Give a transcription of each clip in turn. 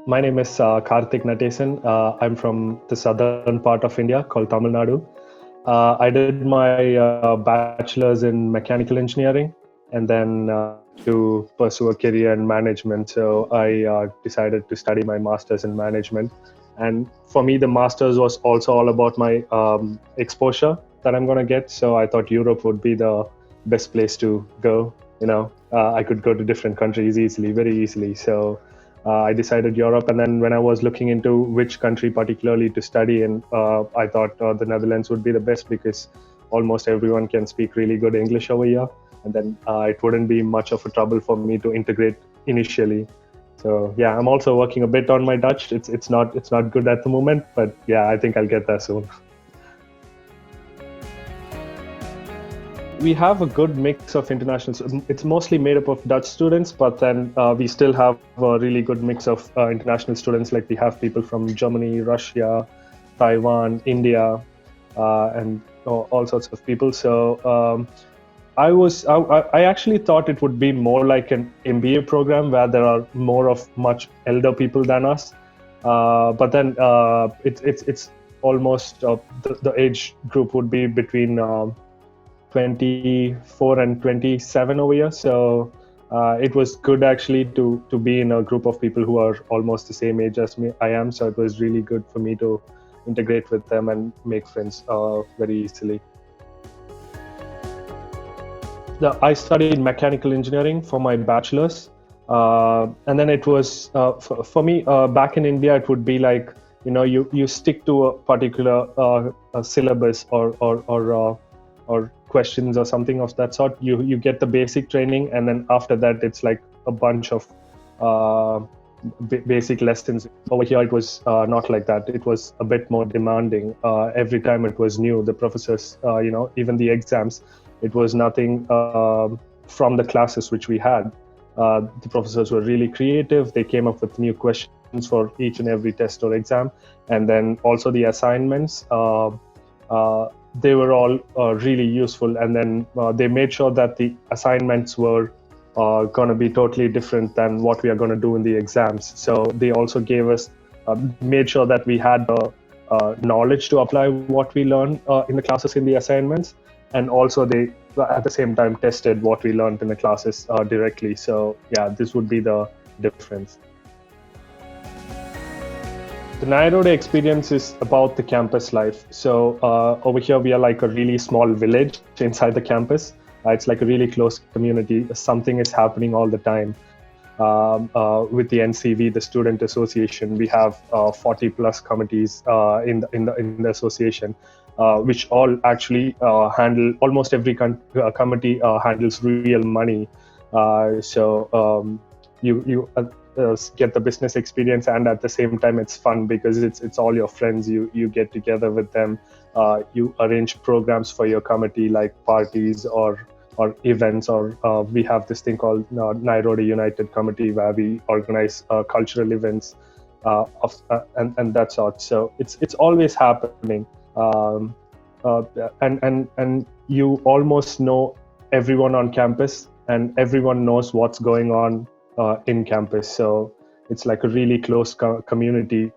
My name is Karthik Natesan. I'm from the southern part of India called Tamil Nadu. I did my bachelor's in mechanical engineering and then to pursue a career in management. So I decided to study my master's in management. And for me, the master's was also all about my exposure that I'm going to get. So I thought Europe would be the best place to go. I could go to different countries easily, very easily. So I decided Europe, and then when I was looking into which country particularly to study in, I thought the Netherlands would be the best because almost everyone can speak really good English over here, and then it wouldn't be much of a trouble for me to integrate initially. So yeah, I'm also working a bit on my Dutch. It's not good at the moment, but yeah, I think I'll get there soon. We have a good mix of international. It's mostly made up of Dutch students, but then we still have a really good mix of international students. Like we have people from Germany, Russia, Taiwan, India, and all sorts of people. So I actually thought it would be more like an MBA program where there are more of much elder people than us. But then it's almost the age group would be between 24 and 27 over here. So it was good actually to be in a group of people who are almost the same age as me. I am. So it was really good for me to integrate with them and make friends very easily. I studied mechanical engineering for my bachelor's. And then it was, for me, back in India, it would be like, you stick to a particular syllabus or questions or something of that sort. You get the basic training, and then after that it's like a bunch of basic lessons. Over here it was not like that. It was a bit more demanding. Every time it was new. The professors, even the exams, it was nothing from the classes which we had. The professors were really creative. They came up with new questions for each and every test or exam, and then also the assignments. They were all really useful, and then they made sure that the assignments were going to be totally different than what we are going to do in the exams. So they also gave us, made sure that we had the knowledge to apply what we learned in the classes in the assignments, and also they at the same time tested what we learned in the classes directly. So yeah, this would be the difference. The Nyenrode experience is about the campus life. So over here, we are like a really small village inside the campus. It's like a really close community. Something is happening all the time. With the NCV, the Student Association, we have 40 plus committees in the association, which all actually handle, almost every committee handles real money. So you get the business experience, and at the same time it's fun because it's all your friends. You get together with them. You arrange programs for your committee, like parties or events, or we have this thing called Nyenrode United Committee, where we organize cultural events and that sort. So it's always happening, and you almost know everyone on campus, and everyone knows what's going on in campus. So it's like a really close community,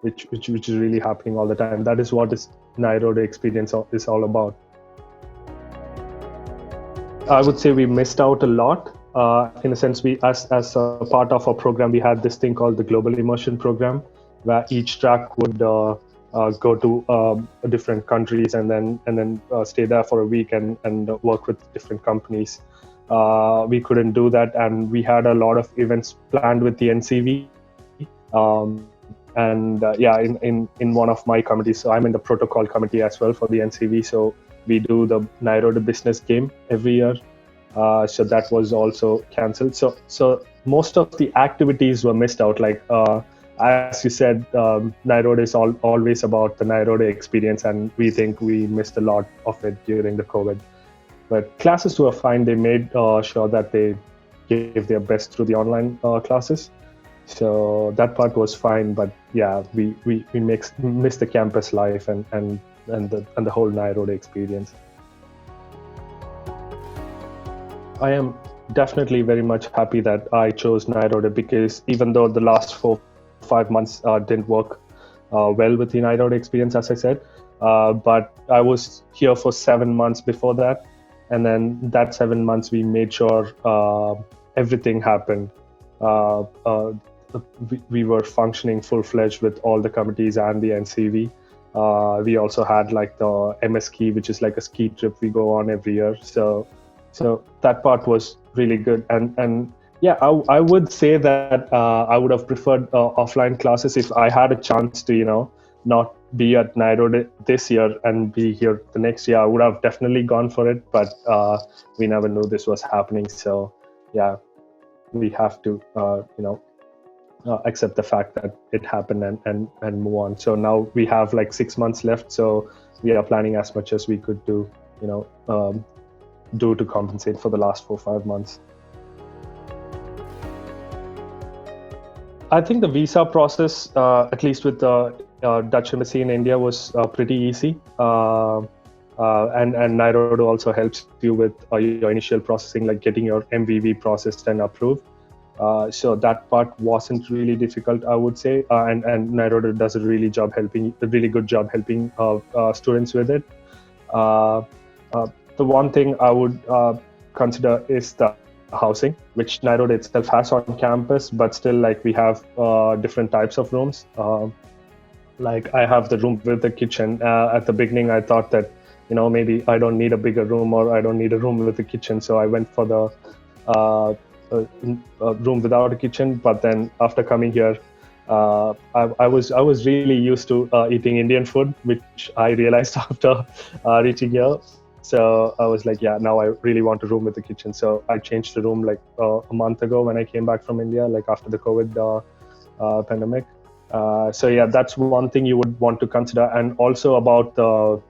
which is really happening all the time. That is what this Nyenrode experience is all about. I would say we missed out a lot. In a sense, we as a part of our program, we had this thing called the Global Immersion Program, where each track would go to different countries and then stay there for a week and work with different companies. We couldn't do that, and we had a lot of events planned with the NCV. In one of my committees, so I'm in the protocol committee as well for the NCV. So we do the Nyenrode Business Game every year. So that was also cancelled. So most of the activities were missed out. Like as you said, Nyenrode is always about the Nyenrode experience, and we think we missed a lot of it during the COVID. But classes were fine. They made sure that they gave their best through the online classes. So that part was fine. But yeah, we missed the campus life and the whole Nyenrode experience. I am definitely very much happy that I chose Nyenrode, because even though the last 4 5 months didn't work well with the Nyenrode experience, as I said, but I was here for 7 months before that, and then that 7 months we made sure everything happened. Uh, uh, we were functioning full-fledged with all the committees and the NCV. We also had like the MS ski, which is like a ski trip we go on every year. So that part was really good. And yeah, I would say that I would have preferred offline classes if I had a chance to, not be at Nyenrode this year and be here the next year. I would have definitely gone for it, but we never knew this was happening. So yeah, we have to, accept the fact that it happened and move on. So now we have like 6 months left. So we are planning as much as we could do, do to compensate for the last 4 5 months. I think the visa process, at least with the Dutch embassy in India, was pretty easy. And Nyenrode also helps you with your initial processing, like getting your MVV processed and approved. So that part wasn't really difficult, I would say, and Nyenrode does a really good job helping students with it. Uh, the one thing I would consider is the housing, which Nyenrode itself has on campus, but still, like, we have different types of rooms. Like, I have the room with the kitchen. At the beginning, I thought that, maybe I don't need a bigger room, or I don't need a room with a kitchen, so I went for the room without a kitchen. But then after coming here, I was really used to eating Indian food, which I realized after reaching here. So I was like, yeah, now I really want a room with a kitchen. So I changed the room like a month ago when I came back from India, like after the COVID pandemic. So yeah, that's one thing you would want to consider, and also about the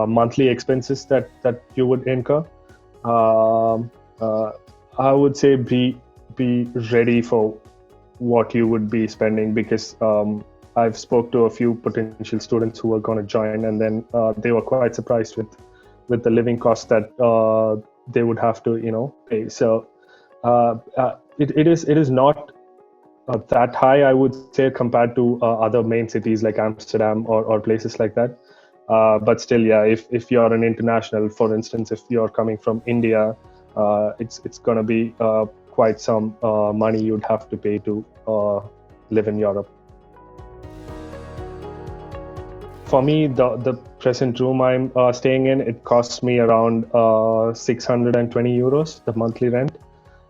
monthly expenses that you would incur. Um, I would say be ready for what you would be spending, because I've spoke to a few potential students who were going to join, and then they were quite surprised with the living costs that they would have to pay. So it is not that high, I would say, compared to other main cities like Amsterdam or places like that. But still, yeah, if you're an international, for instance, if you're coming from India, it's going to be quite some money you'd have to pay to live in Europe. For me, the present room I'm staying in, it costs me around 620 euros, the monthly rent.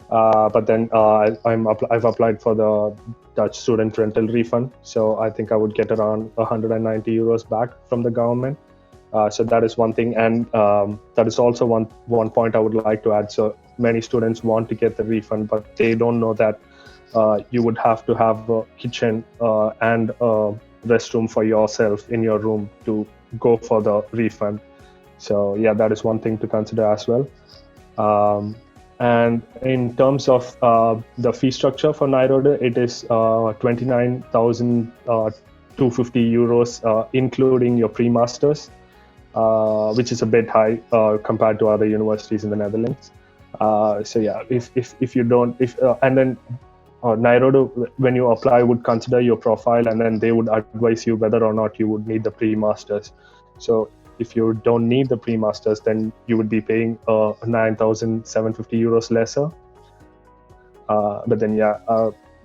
But then I've applied for the Dutch student rental refund, so I think I would get around 190 euros back from the government. So that is one thing, and that is also one point I would like to add. So many students want to get the refund, but they don't know that you would have to have a kitchen and a restroom for yourself in your room to go for the refund. So yeah, that is one thing to consider as well. And in terms of the fee structure for Nyenrode, it is 29,250 euros, including your pre-masters, which is a bit high compared to other universities in the Netherlands. So yeah, if you don't, and then Nyenrode, when you apply, would consider your profile, and then they would advise you whether or not you would need the pre-masters. So if you don't need the pre-masters, then you would be paying 9,750 euros lesser. But then yeah,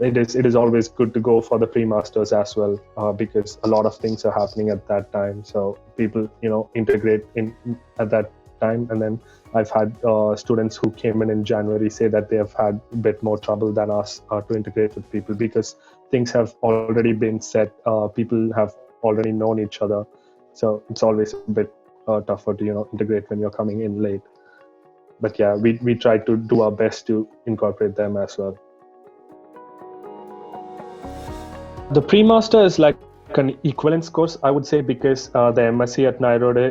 it is always good to go for the pre-masters as well, because a lot of things are happening at that time. So people integrate in at that time. And then I've had students who came in January say that they have had a bit more trouble than us to integrate with people, because things have already been set. People have already known each other. So it's always a bit tougher to integrate when you're coming in late. But yeah, we try to do our best to incorporate them as well. The pre-master is like an equivalence course, I would say, because the MSc at Nyenrode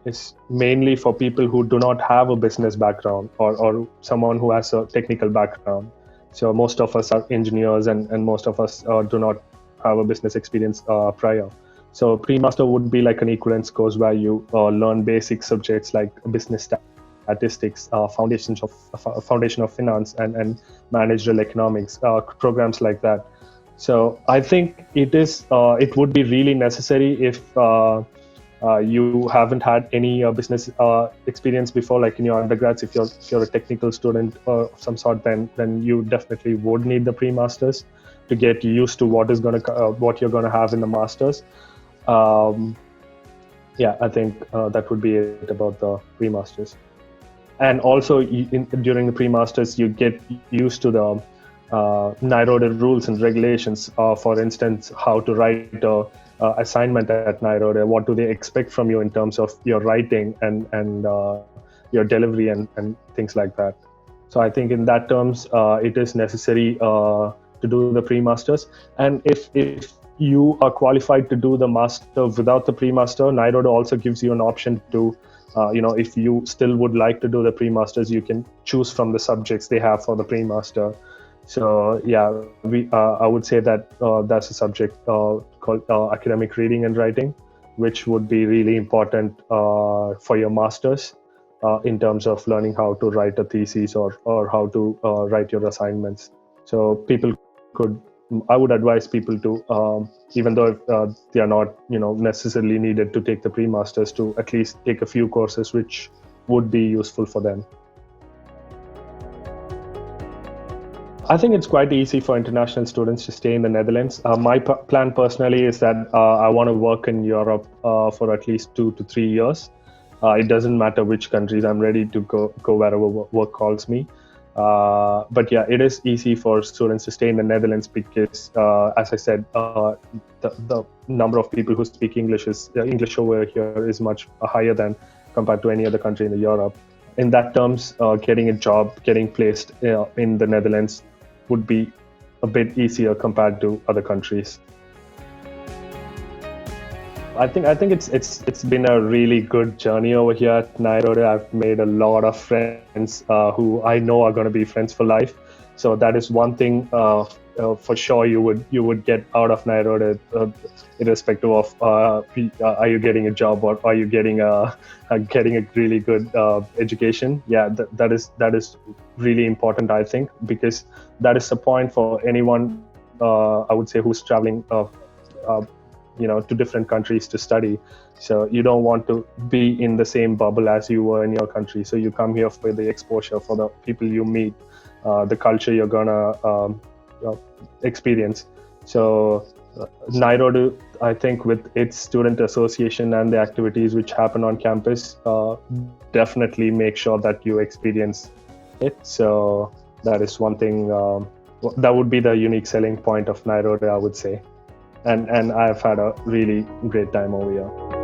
is mainly for people who do not have a business background or someone who has a technical background. So most of us are engineers, and most of us do not have a business experience prior. So pre-master would be like an equivalence course where you learn basic subjects like business statistics, foundation of finance, and managerial economics, programs like that. So I think it would be really necessary if you haven't had any business experience before, like in your undergrads. If you're a technical student of some sort, then you definitely would need the pre-masters to get used to what you're gonna have in the masters. I think that would be it about the pre-masters. And also during the pre-masters, you get used to the Nyenrode rules and regulations. For instance, how to write a assignment at Nyenrode. What do they expect from you in terms of your writing and your delivery and things like that. So I think in that terms, it is necessary to do the pre-masters. And if you are qualified to do the master without the pre-master, Nyenrode also gives you an option to, if you still would like to do the pre-masters, you can choose from the subjects they have for the pre-master. So I would say that that's a subject called academic reading and writing, which would be really important for your masters in terms of learning how to write a thesis or how to write your assignments. So I would advise people to, even though they are not necessarily needed to take the pre-masters, to at least take a few courses which would be useful for them. I think it's quite easy for international students to stay in the Netherlands. My plan personally is that I want to work in Europe for at least 2 to 3 years. It doesn't matter which countries. I'm ready to go wherever work calls me. But it is easy for students to stay in the Netherlands because, as I said, the number of people who speak English over here is much higher than compared to any other country in Europe. In that terms, getting a job, getting placed in the Netherlands would be a bit easier compared to other countries. I think it's been a really good journey over here at Nyenrode. I've made a lot of friends who I know are going to be friends for life. So that is one thing for sure you would get out of Nyenrode, irrespective of are you getting a job or are you getting a really good education. That is really important, I think, because that is the point for anyone I would say who's traveling to different countries to study. So you don't want to be in the same bubble as you were in your country. So you come here for the exposure, for the people you meet, the culture you're gonna experience. So Nyenrode, I think, with its student association and the activities which happen on campus, definitely make sure that you experience it. So that is one thing that would be the unique selling point of Nyenrode, I would say. And I've had a really great time over here.